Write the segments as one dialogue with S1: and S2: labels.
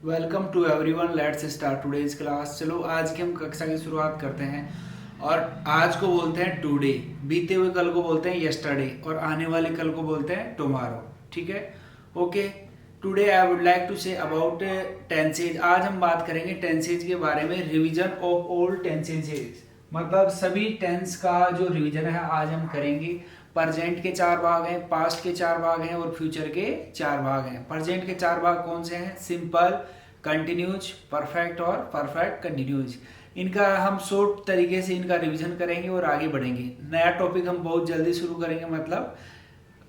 S1: Welcome to everyone, let's start today's class. चलो आज की हम कक्षा की शुरुआत करते हैं। और आज को बोलते हैं टुडे, बीते हुए कल को बोलते हैं यस्टरडे और आने वाले कल को बोलते हैं टुमारो। ठीक है, okay. Today I would like to say about tenses. आज हम बात करेंगे टेंसेज के बारे में, रिवीजन ऑफ ओल्ड टेंसेज, मतलब सभी टेंस का जो रिवीजन है आज हम करेंगे। प्रेजेंट के 4 भाग हैं, पास्ट के 4 भाग हैं और फ्यूचर के 4 भाग हैं। प्रेजेंट के 4 भाग कौन से हैं? सिंपल, कंटिन्यूज, परफेक्ट और परफेक्ट कंटिन्यूज। इनका हम शॉर्ट तरीके से इनका रिवीजन करेंगे और आगे बढ़ेंगे। नया टॉपिक हम बहुत जल्दी शुरू करेंगे, मतलब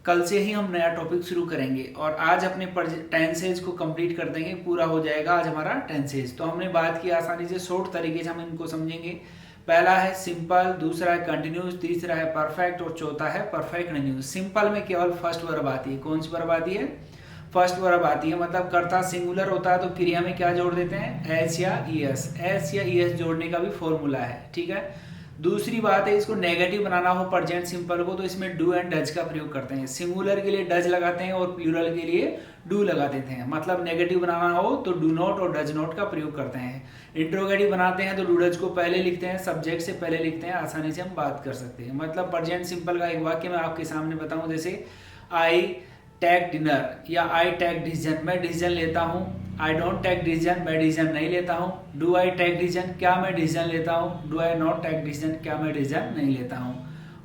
S1: कल से ही हम नया टॉपिक शुरू करेंगे। और आज अपने टेंसेज को कंप्लीट कर देंगे, पूरा हो जाएगा आज हमारा टेंसेज। तो हमने बात की आसानी से शॉर्ट तरीके से हम इनको समझेंगे। पहला है सिंपल, दूसरा है कंटिन्यूस, तीसरा है परफेक्ट और चौथा है परफेक्ट कंटिन्यूस। सिंपल में केवल फर्स्ट वर्ब आती है। कौन सी वर्ब आती है? फर्स्ट वर्ब आती है, मतलब कर्ता सिंगुलर होता है तो क्रिया में क्या जोड़ देते हैं? एस या ईएस। एस या ईएस जोड़ने का भी फॉर्मूला है। ठीक है। दूसरी बात है, इसको नेगेटिव बनाना हो प्रेजेंट सिंपल को तो इसमें डू एंड डज का प्रयोग करते हैं। सिंगुलर के लिए डज लगाते हैं और प्लूरल के लिए डू लगा देते हैं। मतलब नेगेटिव बनाना हो तो डू नॉट और डज नॉट का प्रयोग करते हैं। इंट्रोगेटिव बनाते हैं तो डू डज को पहले लिखते हैं, सब्जेक्ट से पहले लिखते हैं, आसानी से हम बात कर सकते हैं। मतलब प्रेजेंट सिंपल का एक वाक्य मैं आपके सामने बताऊं, जैसे आई टेक डिनर या आई टेक डिसीजन, मैं डिसीजन लेता हूँ। आई डोंट टेक डिसीजन, मैं डिसीजन नहीं लेता हूँ। डू आई टेक डिसीजन, क्या मैं डिसीजन लेता हूँ। Do I not take decision, क्या मैं डिसीजन नहीं लेता हूँ।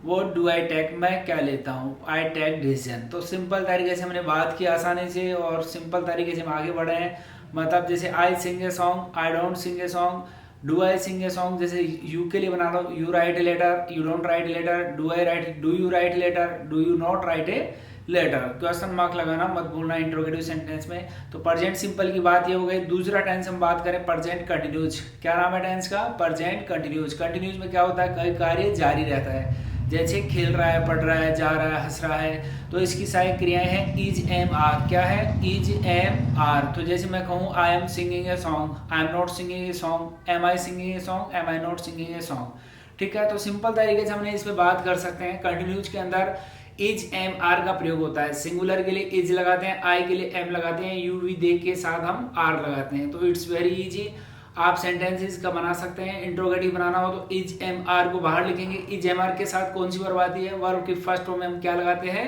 S1: व्हाट डू आई टेक, मैं क्या लेता हूँ। I take decision. तो सिंपल तरीके से हमने बात की आसानी से और सिंपल तरीके से हम आगे बढ़े हैं। मतलब जैसे I sing a song, I don't sing a song. Do I sing a song, जैसे यू के लिए बना लो, you write a letter, you don't write a letter. Do I write, do you write a letter, do you not write a letter. Question mark लगाना मत भूलना interrogative sentence में। तो प्रेजेंट सिंपल की बात ये हो गई। दूसरा टेंस हम बात करें प्रेजेंट कंटिन्यूज। क्या नाम है टेंस का? Present continues. कंटिन्यूज में क्या होता है? कई कार्य जारी रहता है, जैसे खेल रहा है, पढ़ रहा है, जा रहा है, हंस रहा है। तो इसकी सारी क्रियाएं हैं इज एम आर। क्या है? Is am are. तो जैसे मैं कहूँ I am singing a song, I am not singing a song, am I singing a song, am I not singing a song. ठीक है। तो सिंपल तरीके से हमने इस पर बात कर सकते हैं। कंटिन्यूज के अंदर इज एम आर का प्रयोग होता है। सिंगुलर के लिए इज लगाते हैं, आई के लिए एम लगाते हैं, यू वी दे के साथ हम आर लगाते हैं। तो इट्स वेरी इजी। आप सेंटेंसेस का बना सकते हैं। इंट्रोगेटिव बनाना हो तो इज एम आर को बाहर लिखेंगे। इज एम आर के साथ कौन सी वर्ब आती है? वर्ब की फर्स्ट फॉर्म में हम क्या लगाते हैं?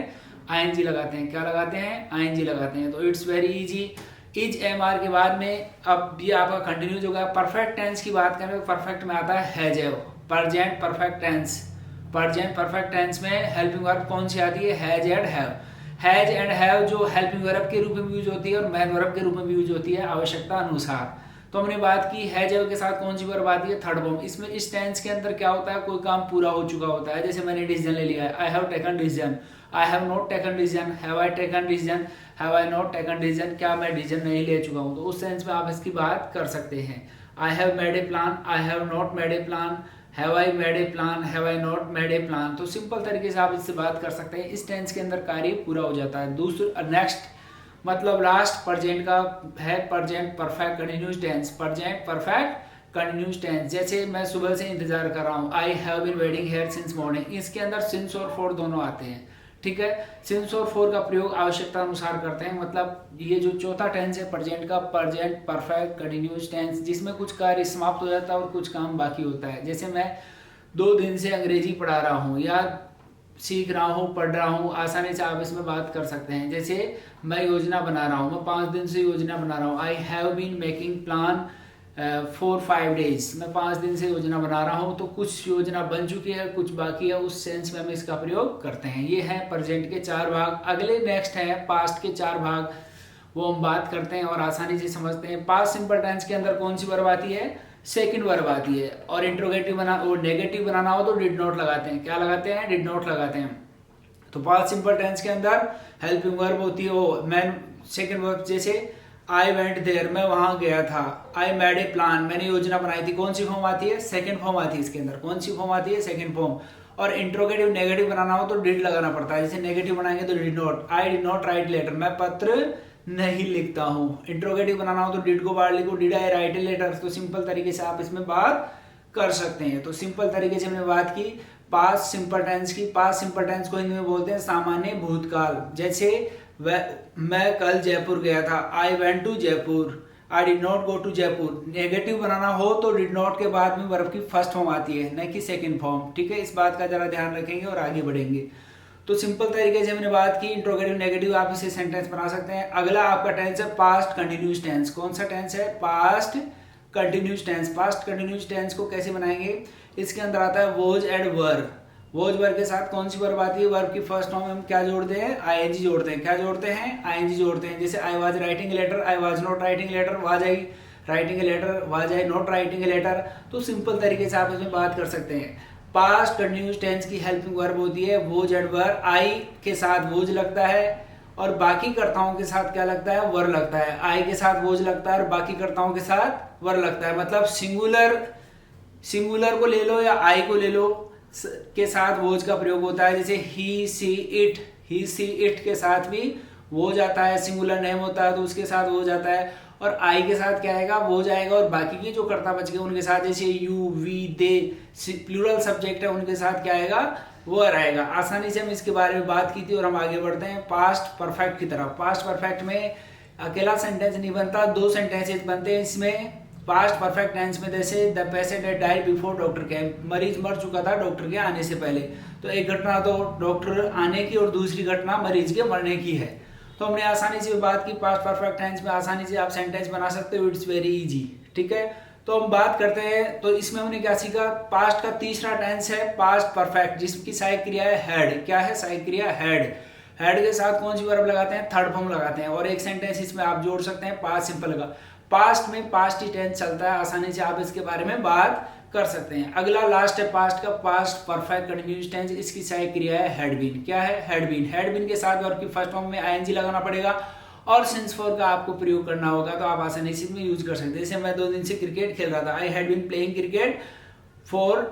S1: आईएनजी लगाते हैं। क्या लगाते हैं? आईएनजी लगाते हैं। तो it's very easy. Is am are के बाद में अब ये आपका कंटिन्यूज होगा। परफेक्ट टेंस की बात करें तो परफेक्ट में आता है has have. Present perfect tense. Present perfect tense में हेल्पिंग वर्ब कौन सी आती है? Has and have. Has and have जो हेल्पिंग वर्ब के रूप में यूज होती है और मैन वर्ब के रूप में भी यूज होती है आवश्यकता अनुसार। तो हमने बात की हैज हैव के साथ कौन सी वर्ब आती है? Third form. इसमें इस टेंस के अंदर क्या होता है? कोई काम पूरा हो चुका होता है। जैसे मैंने डिसीजन ले लिया है, I have taken decision, I have not taken decision, have I taken decision, have I not taken decision, क्या मैं डिसीजन नहीं ले चुका हूँ। तो उस सेंस में आप इसकी बात कर सकते हैं। I have made a plan, I have not made a plan, have I made a plan, have I not made a plan. तो सिंपल तरीके से आप इससे बात कर सकते हैं। इस टेंस के अंदर कार्य पूरा हो जाता है। दूसरा नेक्स्ट मतलब लास्ट प्रेजेंट का है present perfect continuous tense. Present perfect continuous tense, जैसे मैं सुबह से इंतजार कर रहा हूँ, I have been waiting here since morning. इसके अंदर सिंस और फॉर दोनों आते हैं। ठीक है। सिंस और फॉर का प्रयोग आवश्यकता अनुसार करते हैं। मतलब ये जो चौथा टेंस है प्रेजेंट का, प्रेजेंट परफेक्ट कंटिन्यूस टेंस, जिसमें कुछ कार्य समाप्त हो जाता है और कुछ काम बाकी होता है। जैसे मैं 2 दिन से अंग्रेजी पढ़ा रहा हूँ या सीख रहा हूँ, पढ़ रहा हूँ, आसानी से आप इसमें बात कर सकते हैं। जैसे मैं योजना बना रहा हूँ, मैं 5 दिन से योजना बना रहा हूँ। I have been making plan for 5 days. मैं 5 दिन से योजना बना रहा हूँ। तो कुछ योजना बन चुकी है, कुछ बाकी है, उस सेंस में हम इसका प्रयोग करते हैं। ये है प्रेजेंट के 4 भाग। अगले नेक्स्ट है पास्ट के 4 भाग, वो हम बात करते हैं और आसानी से समझते हैं। पास्ट सिंपल टेंस के अंदर कौन सी वर्ब आती है? सेकंड वर्ब आती है। और इंट्रोगेटिव बना और नेगेटिव बनाना हो तो डिड नॉट लगाते हैं। क्या लगाते हैं? डिड नॉट लगाते हैं। तो पास्ट सिंपल टेंस के अंदर हेल्पिंग वर्ब होती है वो मैन सेकंड वर्ब। जैसे आई वेंट देयर, मैं वहां गया था। आई मेड ए प्लान, मैंने योजना बनाई थी। कौन सी फॉर्म आती है? सेकंड फॉर्म आती है इसके अंदर। कौन सी फॉर्म आती है? Second form. और इंट्रोगेटिव नेगेटिव बनाना हो तो डिड लगाना पड़ता है। जैसे नेगेटिव बनाएंगे तो did not, I did not write letter, मैं पत्र नहीं लिखता हूँ। इंट्रोगेटिव बनाना हो तो डिड को बाहर लिखो, did I write a letter. तो सिंपल तरीके से आप इसमें बात कर सकते हैं। तो सिंपल तरीके से हमने बात की पास्ट सिंपल टेंस की। पास्ट सिंपल टेंस को हिंदी में बोलते हैं सामान्य भूतकाल। जैसे मैं कल जयपुर गया था, I went to Jaipur. I did not go to Jaipur. Negative बनाना हो तो डिड नॉट के बाद में वर्ब की फर्स्ट फॉर्म आती है, न कि सेकंड फॉर्म। ठीक है, इस बात का जरा ध्यान रखेंगे और आगे बढ़ेंगे। तो सिंपल तरीके से हमने बात की इंट्रोगेटिव नेगेटिव, आप इसे सेंटेंस बना सकते हैं। अगला आपका टेंस है पास्ट कंटिन्यूस टेंस। कौन सा टेंस है? Past continuous tense. Past continuous tense को कैसे बनाएंगे? इसके अंदर आता है was and were. Was verb के साथ कौन सी वर्ब आती है? वर्ब की फर्स्ट फॉर्म में हम क्या जोड़ते हैं? आईएनजी जोड़ते हैं। क्या जोड़ते हैं? आईएनजी जोड़ते हैं। जैसे I was writing a letter, I was not writing a letter, was I writing a letter, was I not writing a letter. तो सिंपल तरीके से आप इसमें बात कर सकते हैं। पास्ट कंटिन्यूस टेंस की हेल्पिंग वर्ब होती है वोज एंड वर। आई के साथ वोज लगता है और बाकी कर्ताओं के साथ क्या लगता है? वर लगता है। आई के साथ वोज लगता है और बाकी कर्ताओं के साथ वर लगता है। मतलब सिंगुलर को ले लो या आई को ले लो, के साथ वोज का प्रयोग होता है। जैसे ही see it, he see it के साथ भी वोज आता है। सिंगुलर नेम होता है तो उसके साथ वोज आता है। और आई के साथ क्या आएगा? वोज आएगा। और बाकी के जो कर्ता बच गए उनके साथ, जैसे you, we, they, plural subject है, उनके साथ क्या आएगा? वर आएगा। आसानी से हम इसके बारे में बात की थी और हम आगे बढ़ते हैं पास्ट परफेक्ट की तरफ। पास्ट परफेक्ट में अकेला सेंटेंस नहीं बनता, दो सेंटेंसेस बनते हैं इसमें। पास्ट परफेक्ट टेंस में जैसे the patient had died before doctor केम, मरीज मर चुका था डॉक्टर के आने से पहले। तो एक घटना तो डॉक्टर आने की और दूसरी घटना मरीज के मरने की है। तो हमने आसानी से बात की पास्ट परफेक्ट टेंस में आसानी से आप सेंटेंस बना सकते हो। It's very easy. ठीक है, तो हम बात करते हैं। तो इसमें हमने क्या सीखा? पास्ट का तीसरा टेंस है पास्ट परफेक्ट, जिसकी सहायक क्रिया है हैड। क्या है सहायक क्रिया? हैड। हैड के साथ कौन सी वर्ब लगाते हैं? थर्ड फॉर्म लगाते हैं। और एक सेंटेंस इसमें आप जोड़ सकते हैं पास्ट सिंपल का। पास्ट में पास्ट ही टेंस चलता है, आसानी से आप इसके बारे में बात कर सकते हैं। अगला लास्ट है पास्ट का पास्ट परफेक्ट कंटिन्यूअस टेंस। इसकी सहायक क्रिया है हैड बीन। क्या है? Had been. हैड बीन के साथ वर्ब की फर्स्ट फॉर्म में आईएनजी लगाना पड़ेगा और सिंस फॉर का आपको प्रयोग करना होगा। तो आप आसानी से इसमें यूज कर सकते हैं। जैसे मैं 2 दिन से क्रिकेट खेल रहा था, I had been playing cricket for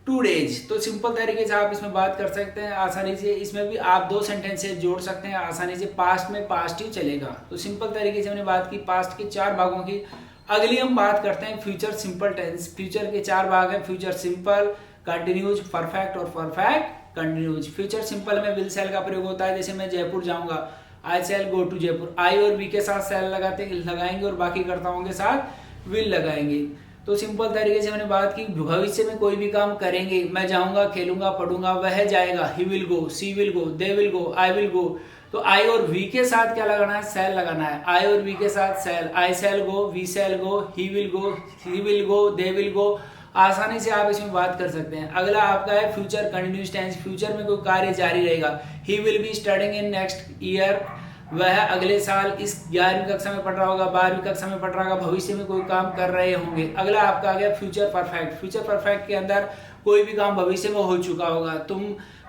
S1: 2 days। तो सिंपल तरीके से आप इसमें बात कर सकते हैं आसानी से। इसमें भी आप 2 सेंटेंसेस जोड़ सकते हैं आसानी से। पास्ट में पास्ट ही चलेगा। तो सिंपल तरीके से हमने बात की पास्ट के 4 भागों की। अगली हम बात करते हैं फ्यूचर सिंपल टेंस। फ्यूचर के 4 भाग हैं, फ्यूचर सिंपल, कंटिन्यूज, परफेक्ट और परफेक्ट कंटिन्यूज। फ्यूचर सिंपल में विल सेल का प्रयोग होता है। जैसे मैं जयपुर जाऊंगा, आई शैल गो टू जयपुर। आई और वी के साथ सेल लगाएंगे और बाकी कर्ताओं के साथ विल लगाएंगे। तो सिंपल तरीके से मैंने बात की भविष्य में कोई भी काम करेंगे। मैं जाऊंगा, खेलूंगा, पढ़ूंगा, वह जाएगा, he will go, she will go, they will go, I will go. तो आई और वी के साथ क्या लगाना है? सेल लगाना है। आई और वी के साथ shall. I shall go, we shall go, he will go, he will go, they will go. आसानी से आप इसमें बात कर सकते हैं। अगला आपका है फ्यूचर कंटिन्यूअस टेंस। फ्यूचर में कोई कार्य जारी रहेगा। He will be studying in next year, वह अगले साल इस 11वीं कक्षा में पढ़ रहा होगा, 12वीं कक्षा में पढ़ रहा होगा, भविष्य में कोई काम कर रहे होंगे। अगला आपका आ गया फ्यूचर परफेक्ट। फ्यूचर परफेक्ट के अंदर कोई भी काम भविष्य में हो चुका होगा। तुम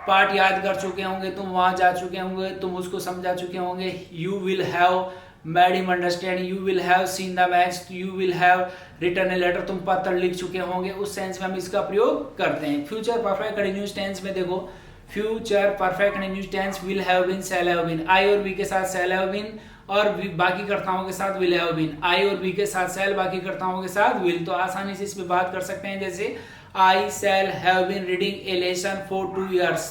S1: पाठ याद कर चुके होंगे, तुम वहां जा चुके होंगे, तुम उसको समझा चुके होंगे। You will have made him understand, you will have seen the match, you will have written a letter, तुम पत्र लिख चुके होंगे। उस सेंस में हम इसका प्रयोग करते हैं। फ्यूचर परफेक्ट कंटिन्यूअस टेंस में देखो, future perfect continuous tense will have been, shall have been. I और वी के साथ शैल हैव बीन और बाकी कर्ताओं के साथ विल हैव बीन। आई और वी के साथ शैल, बाकी कर्ताओं के साथ विल। तो आसानी से इसमें बात कर सकते हैं। जैसे I shall have been reading a lesson for 2 years।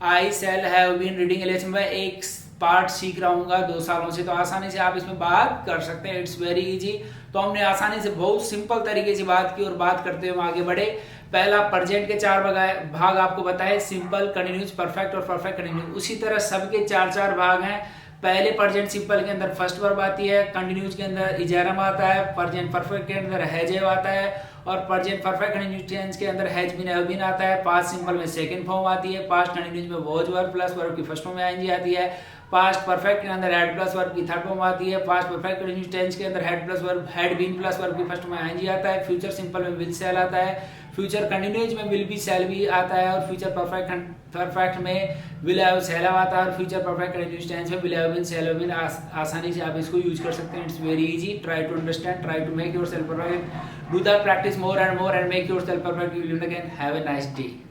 S1: I shall have been reading a lesson, मैं एक पार्ट सीख रहा हूँ 2 सालों से। तो आसानी से आप इसमें बात कर सकते हैं। It's very easy. तो हमने आसानी से बहुत सिंपल तरीके से बात की और बात करते हुए आगे बढ़े। पहला प्रेजेंट के 4 भाग आपको बताए, सिंपल, कंटिन्यूअस, परफेक्ट और परफेक्ट कंटिन्यूअस। उसी तरह सबके 4 भाग हैं। पहले प्रेजेंट सिंपल के अंदर फर्स्ट वर्ब आती है, कंटिन्यूअस के अंदर इजारम आता है, प्रेजेंट परफेक्ट के अंदर हैज हैव आता है और प्रेजेंट परफेक्ट कंटिन्यूअस टेंस के अंदर हैज बीन हैव बीन आता है। पास्ट सिंपल में सेकंड फॉर्म आती है। पास्ट कंटिन्यूअस में वॉज वर्ब प्लस वर्ब की फर्स्ट फॉर्म में आईएनजी आती है। पास्ट परफेक्ट के अंदर हैड प्लस वर्ब की थर्ड फॉर्म आती है। पास्ट परफेक्ट कंटिन्यूअस टेंस के अंदर had plus verb, had been plus verb की फर्स्ट फॉर्म में आईएनजी आता है। फ्यूचर सिंपल में विल शैल आता है। फ्यूचर कंटिन्यूअस में विल बी शैल बी आता है और फ्यूचर परफेक्ट में विल हैव शैल हैव आता है और फ्यूचर परफेक्ट कंटिन्यूअस टेंस में will have been shall have been. आसानी से आप इसको यूज कर सकते हैं। It's very easy. Try to understand, try to make yourself perfect, do that, practice more and make yourself perfect. You will again have a nice day.